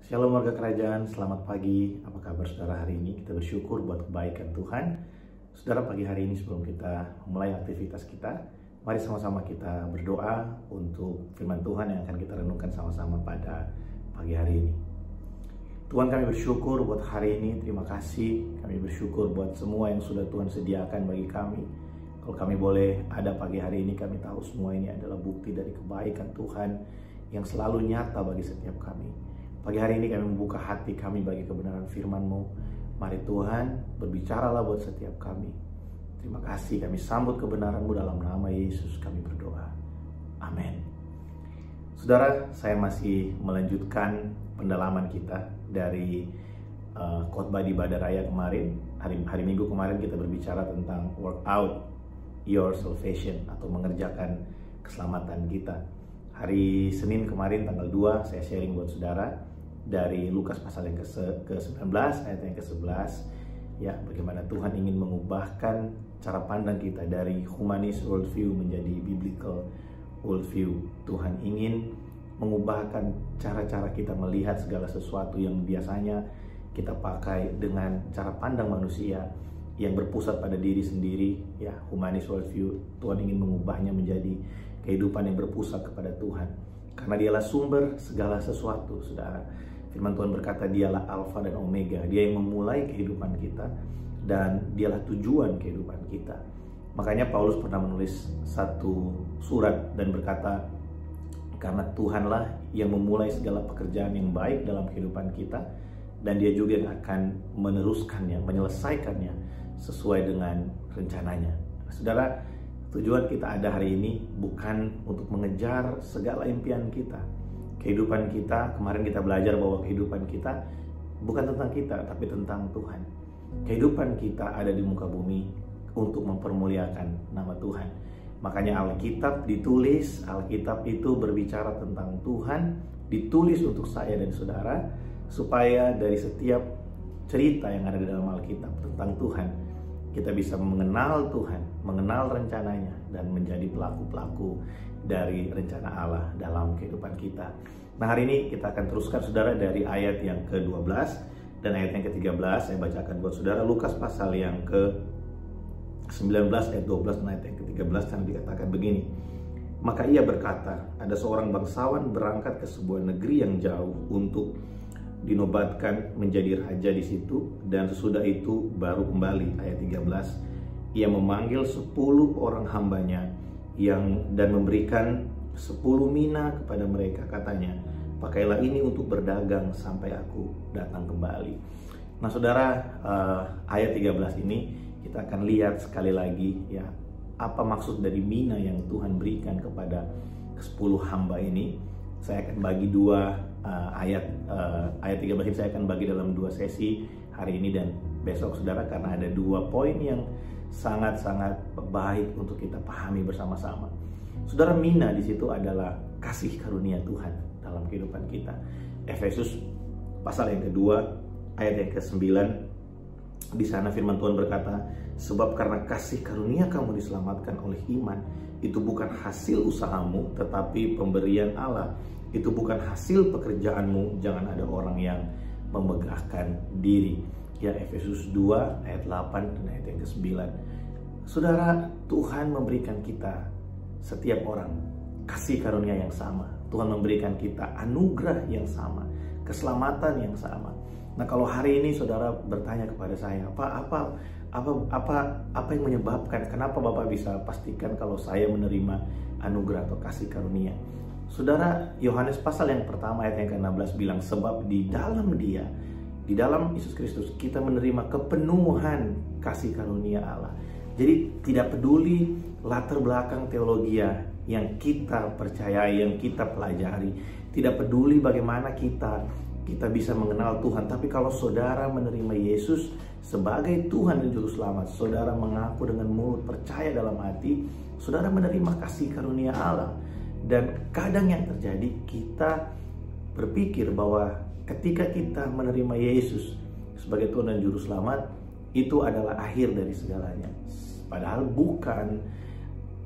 Shalom warga kerajaan, selamat pagi. Apa kabar saudara hari ini? Kita bersyukur buat kebaikan Tuhan. Saudara, pagi hari ini sebelum kita memulai aktivitas kita, mari sama-sama kita berdoa untuk firman Tuhan yang akan kita renungkan sama-sama pada pagi hari ini. Tuhan, kami bersyukur buat hari ini, terima kasih. Kami bersyukur buat semua yang sudah Tuhan sediakan bagi kami. Kalau kami boleh ada pagi hari ini, kami tahu semua ini adalah bukti dari kebaikan Tuhan yang selalu nyata bagi setiap kami. Pagi hari ini kami membuka hati kami bagi kebenaran firman-Mu. Mari Tuhan, berbicaralah buat setiap kami. Terima kasih, kami sambut kebenaran-Mu dalam nama Yesus kami berdoa. Amin. Saudara, saya masih melanjutkan pendalaman kita dari khotbah di Badaraya kemarin. Hari Minggu kemarin kita berbicara tentang work out your salvation atau mengerjakan keselamatan kita. Hari Senin kemarin tanggal 2 saya sharing buat saudara dari Lukas pasal yang ke-19 ayat yang ke-11, ya, bagaimana Tuhan ingin mengubahkan cara pandang kita dari humanis worldview menjadi biblical worldview. Tuhan ingin mengubahkan cara-cara kita melihat segala sesuatu yang biasanya kita pakai dengan cara pandang manusia yang berpusat pada diri sendiri, ya, humanis worldview. Tuhan ingin mengubahnya menjadi kehidupan yang berpusat kepada Tuhan, karena Dialah sumber segala sesuatu, saudara. Firman Tuhan berkata, Dialah Alfa dan Omega. Dia yang memulai kehidupan kita dan Dialah tujuan kehidupan kita. Makanya Paulus pernah menulis satu surat dan berkata, karena Tuhanlah yang memulai segala pekerjaan yang baik dalam kehidupan kita, dan Dia juga yang akan meneruskannya, menyelesaikannya sesuai dengan rencananya. Saudara, tujuan kita ada hari ini bukan untuk mengejar segala impian kita. Kehidupan kita, kemarin kita belajar bahwa kehidupan kita bukan tentang kita, tapi tentang Tuhan. Kehidupan kita ada di muka bumi untuk mempermuliakan nama Tuhan. Makanya Alkitab ditulis, Alkitab itu berbicara tentang Tuhan, ditulis untuk saya dan saudara, supaya dari setiap cerita yang ada di dalam Alkitab tentang Tuhan, kita bisa mengenal Tuhan, mengenal rencananya, dan menjadi pelaku-pelaku dari rencana Allah dalam kehidupan kita. Nah, hari ini kita akan teruskan saudara dari ayat yang ke-12 dan ayat yang ke-13. Saya bacakan buat saudara Lukas pasal yang ke-19 ayat 12 dan ayat yang ke-13, yang dikatakan begini. Maka ia berkata, ada seorang bangsawan berangkat ke sebuah negeri yang jauh untuk dinobatkan menjadi raja di situ, dan sesudah itu baru kembali. Ayat 13, ia memanggil 10 orang hambanya dan memberikan 10 mina kepada mereka. Katanya, pakailah ini untuk berdagang sampai aku datang kembali. Nah saudara, ayat 13 ini kita akan lihat sekali lagi, ya, apa maksud dari mina yang Tuhan berikan kepada 10 hamba ini. Saya akan bagi dua ayat 13 ini saya akan bagi dalam dua sesi hari ini dan besok saudara, karena ada dua poin yang sangat-sangat baik untuk kita pahami bersama-sama. Saudara, mina di situ adalah kasih karunia Tuhan dalam kehidupan kita. Efesus pasal yang kedua ayat yang ke-9, di sana firman Tuhan berkata, sebab karena kasih karunia kamu diselamatkan oleh iman. Itu bukan hasil usahamu, tetapi pemberian Allah. Itu bukan hasil pekerjaanmu, jangan ada orang yang memegahkan diri. Ya, Efesus 2 ayat 8 dan ayat yang ke-9. Saudara, Tuhan memberikan kita, setiap orang, kasih karunia yang sama. Tuhan memberikan kita anugerah yang sama, keselamatan yang sama. Nah, kalau hari ini saudara bertanya kepada saya, apa yang menyebabkan, kenapa Bapak bisa pastikan kalau saya menerima anugerah atau kasih karunia? Saudara, Yohanes pasal yang pertama ayat yang ke-16 bilang, sebab di dalam Dia, di dalam Yesus Kristus, kita menerima kepenuhan kasih karunia Allah. Jadi tidak peduli latar belakang teologi yang kita percayai, yang kita pelajari, tidak peduli bagaimana kita bisa mengenal Tuhan, tapi kalau saudara menerima Yesus sebagai Tuhan dan Juru Selamat, saudara mengaku dengan mulut, percaya dalam hati, saudara menerima kasih karunia Allah. Dan kadang yang terjadi, kita berpikir bahwa ketika kita menerima Yesus sebagai Tuhan dan Juru Selamat, itu adalah akhir dari segalanya. Padahal bukan.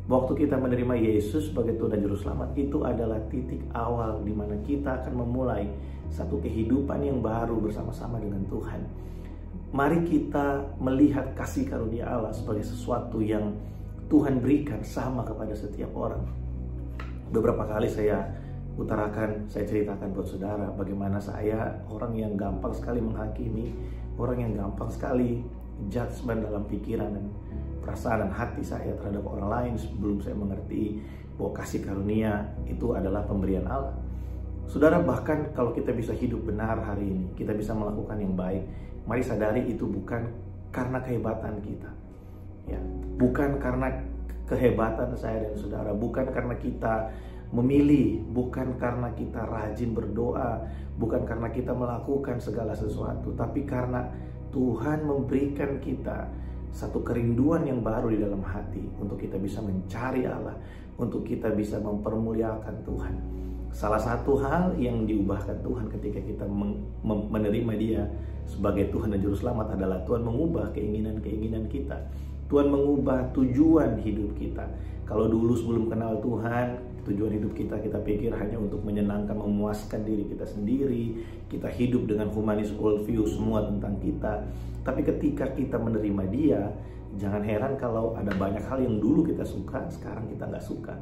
Waktu kita menerima Yesus sebagai Tuhan dan Juru Selamat, itu adalah titik awal di mana kita akan memulai satu kehidupan yang baru bersama-sama dengan Tuhan. Mari kita melihat kasih karunia Allah sebagai sesuatu yang Tuhan berikan sama kepada setiap orang. Beberapa kali saya ceritakan buat saudara bagaimana saya orang yang gampang sekali menghakimi, orang yang gampang sekali judgment dalam pikiran dan perasaan dan hati saya terhadap orang lain sebelum saya mengerti bahwa kasih karunia itu adalah pemberian Allah. Saudara, bahkan kalau kita bisa hidup benar hari ini, kita bisa melakukan yang baik, mari sadari itu bukan karena kehebatan kita, ya, bukan karena kehebatan saya dan saudara, bukan karena kita memilih, bukan karena kita rajin berdoa, bukan karena kita melakukan segala sesuatu, tapi karena Tuhan memberikan kita satu kerinduan yang baru di dalam hati untuk kita bisa mencari Allah, untuk kita bisa mempermuliakan Tuhan. Salah satu hal yang diubahkan Tuhan ketika kita menerima Dia sebagai Tuhan dan Juru Selamat adalah Tuhan mengubah keinginan-keinginan kita. Tuhan mengubah tujuan hidup kita. Kalau dulu sebelum kenal Tuhan, tujuan hidup kita pikir hanya untuk menyenangkan, memuaskan diri kita sendiri. Kita hidup dengan humanis worldview, semua tentang kita. Tapi ketika kita menerima Dia, jangan heran kalau ada banyak hal yang dulu kita suka, sekarang kita nggak suka.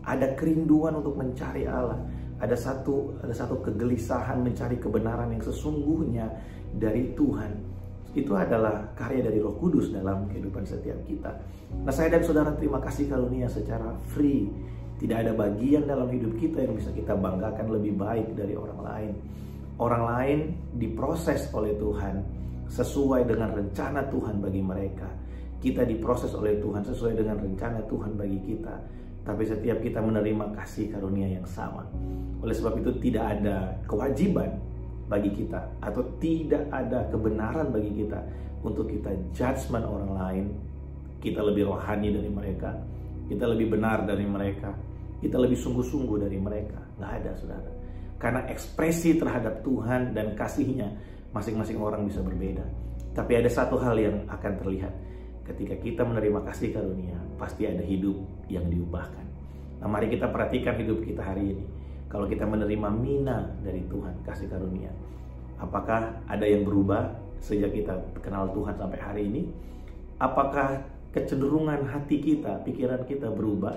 Ada kerinduan untuk mencari Allah. Ada satu kegelisahan mencari kebenaran yang sesungguhnya dari Tuhan. Itu adalah karya dari Roh Kudus dalam kehidupan setiap kita. Nah, saya dan saudara terima kasih karunia secara free. Tidak ada bagian dalam hidup kita yang bisa kita banggakan lebih baik dari orang lain. Orang lain diproses oleh Tuhan sesuai dengan rencana Tuhan bagi mereka. Kita diproses oleh Tuhan sesuai dengan rencana Tuhan bagi kita. Tapi setiap kita menerima kasih karunia yang sama. Oleh sebab itu tidak ada kewajiban bagi kita, atau tidak ada kebenaran bagi kita untuk kita judgment orang lain. Kita lebih rohani dari mereka, kita lebih benar dari mereka, kita lebih sungguh-sungguh dari mereka. Nggak ada, saudara. Karena ekspresi terhadap Tuhan dan kasih-Nya masing-masing orang bisa berbeda. Tapi ada satu hal yang akan terlihat. Ketika kita menerima kasih karunia, pasti ada hidup yang diubahkan. Nah, mari kita perhatikan hidup kita hari ini. Kalau kita menerima mina dari Tuhan, kasih karunia, apakah ada yang berubah sejak kita kenal Tuhan sampai hari ini? Apakah kecenderungan hati kita, pikiran kita berubah?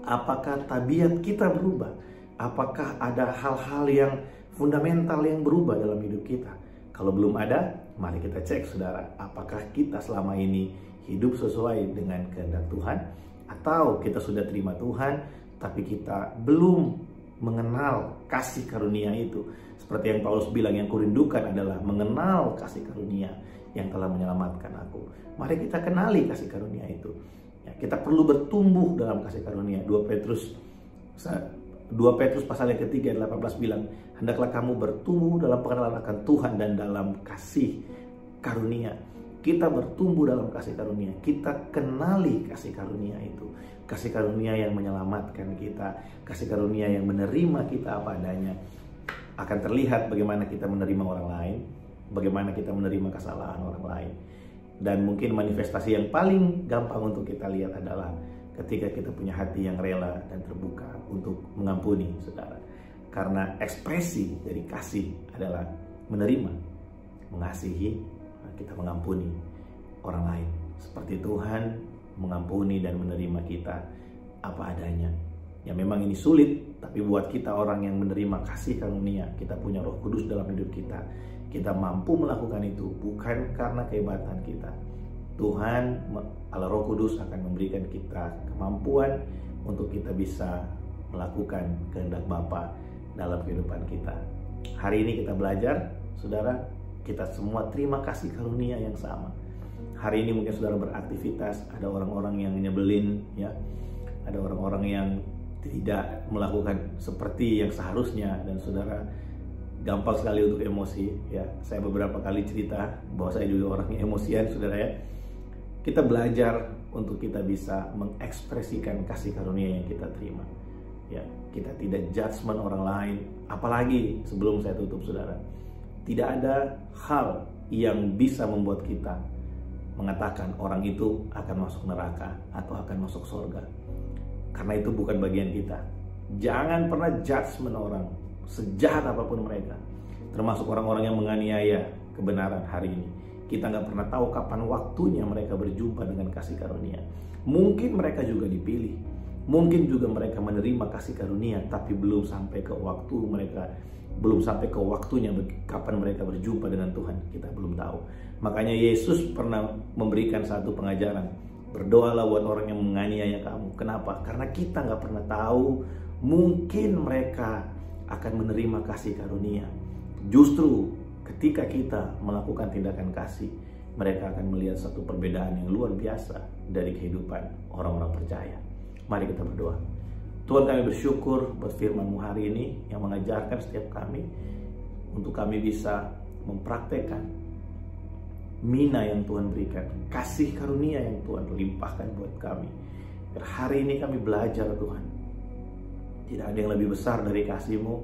Apakah tabiat kita berubah? Apakah ada hal-hal yang fundamental yang berubah dalam hidup kita? Kalau belum ada, mari kita cek, saudara, apakah kita selama ini hidup sesuai dengan kehendak Tuhan, atau kita sudah terima Tuhan tapi kita belum mengenal kasih karunia itu. Seperti yang Paulus bilang, yang kurindukan adalah mengenal kasih karunia yang telah menyelamatkan aku. Mari kita kenali kasih karunia itu. Ya, kita perlu bertumbuh dalam kasih karunia. 2 Petrus pasal yang ketiga 18 bilang, hendaklah kamu bertumbuh dalam pengenalan akan Tuhan dan dalam kasih karunia. Kita bertumbuh dalam kasih karunia. Kita kenali kasih karunia itu. Kasih karunia yang menyelamatkan kita. Kasih karunia yang menerima kita apa adanya. Akan terlihat bagaimana kita menerima orang lain, bagaimana kita menerima kesalahan orang lain. Dan mungkin manifestasi yang paling gampang untuk kita lihat adalah ketika kita punya hati yang rela dan terbuka untuk mengampuni, saudara. Karena ekspresi dari kasih adalah menerima, mengasihi, kita mengampuni orang lain. Seperti Tuhan mengampuni dan menerima kita apa adanya. Ya, memang ini sulit, tapi buat kita orang yang menerima kasih karunia, kita punya Roh Kudus dalam hidup kita, kita mampu melakukan itu bukan karena kehebatan kita. Tuhan, Allah Roh Kudus akan memberikan kita kemampuan untuk kita bisa melakukan kehendak Bapa dalam kehidupan kita. Hari ini kita belajar, saudara, kita semua terima kasih karunia yang sama. Hari ini mungkin saudara beraktivitas, ada orang-orang yang nyebelin, ya, ada orang-orang yang tidak melakukan seperti yang seharusnya, dan saudara gampang sekali untuk emosi, ya. Saya beberapa kali cerita bahwa saya juga orang yang emosian, saudara, ya. Kita belajar untuk kita bisa mengekspresikan kasih karunia yang kita terima, ya. Kita tidak judgment orang lain. Apalagi sebelum saya tutup, saudara, tidak ada hal yang bisa membuat kita mengatakan orang itu akan masuk neraka atau akan masuk surga, karena itu bukan bagian kita. Jangan pernah judgment orang, sejahat apapun mereka, termasuk orang-orang yang menganiaya kebenaran hari ini. Kita nggak pernah tahu kapan waktunya mereka berjumpa dengan kasih karunia. Mungkin mereka juga dipilih, mungkin juga mereka menerima kasih karunia, tapi belum sampai ke waktunya kapan mereka berjumpa dengan Tuhan. Kita belum tahu. Makanya Yesus pernah memberikan satu pengajaran, berdoalah buat orang yang menganiaya kamu. Kenapa? Karena kita nggak pernah tahu, mungkin mereka akan menerima kasih karunia. Justru ketika kita melakukan tindakan kasih, mereka akan melihat satu perbedaan yang luar biasa dari kehidupan orang-orang percaya. Mari kita berdoa. Tuhan, kami bersyukur buat firman-Mu hari ini yang mengajarkan setiap kami untuk kami bisa mempraktekkan mina yang Tuhan berikan, kasih karunia yang Tuhan limpahkan buat kami. Dan hari ini kami belajar, Tuhan, tidak ada yang lebih besar dari kasih-Mu.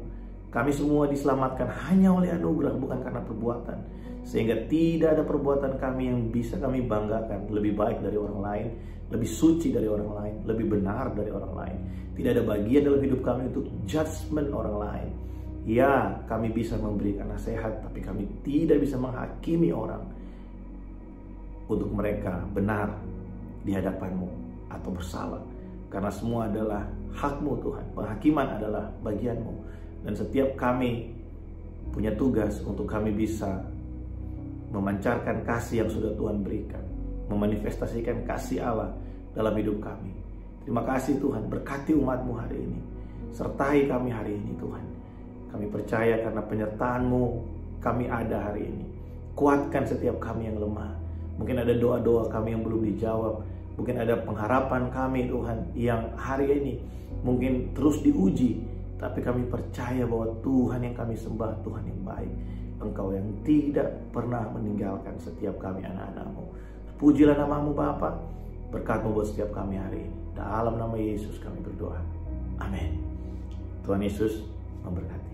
Kami semua diselamatkan hanya oleh anugerah, bukan karena perbuatan. Sehingga tidak ada perbuatan kami yang bisa kami banggakan lebih baik dari orang lain, lebih suci dari orang lain, lebih benar dari orang lain. Tidak ada bagian dalam hidup kami untuk judgment orang lain. Ya, kami bisa memberikan nasihat, tapi kami tidak bisa menghakimi orang untuk mereka benar di hadapan-Mu atau bersalah. Karena semua adalah hak-Mu, Tuhan. Penghakiman adalah bagian-Mu. Dan setiap kami punya tugas untuk kami bisa memancarkan kasih yang sudah Tuhan berikan, memanifestasikan kasih Allah dalam hidup kami. Terima kasih Tuhan, berkati umat-Mu hari ini, sertai kami hari ini Tuhan. Kami percaya karena penyertaan-Mu kami ada hari ini. Kuatkan setiap kami yang lemah. Mungkin ada doa-doa kami yang belum dijawab, mungkin ada pengharapan kami Tuhan yang hari ini mungkin terus diuji. Tapi kami percaya bahwa Tuhan yang kami sembah, Tuhan yang baik. Engkau yang tidak pernah meninggalkan setiap kami anak-anak-Mu. Pujilah nama-Mu Bapa, berkat-Mu buat setiap kami hari ini. Dalam nama Yesus kami berdoa. Amin. Tuhan Yesus memberkati.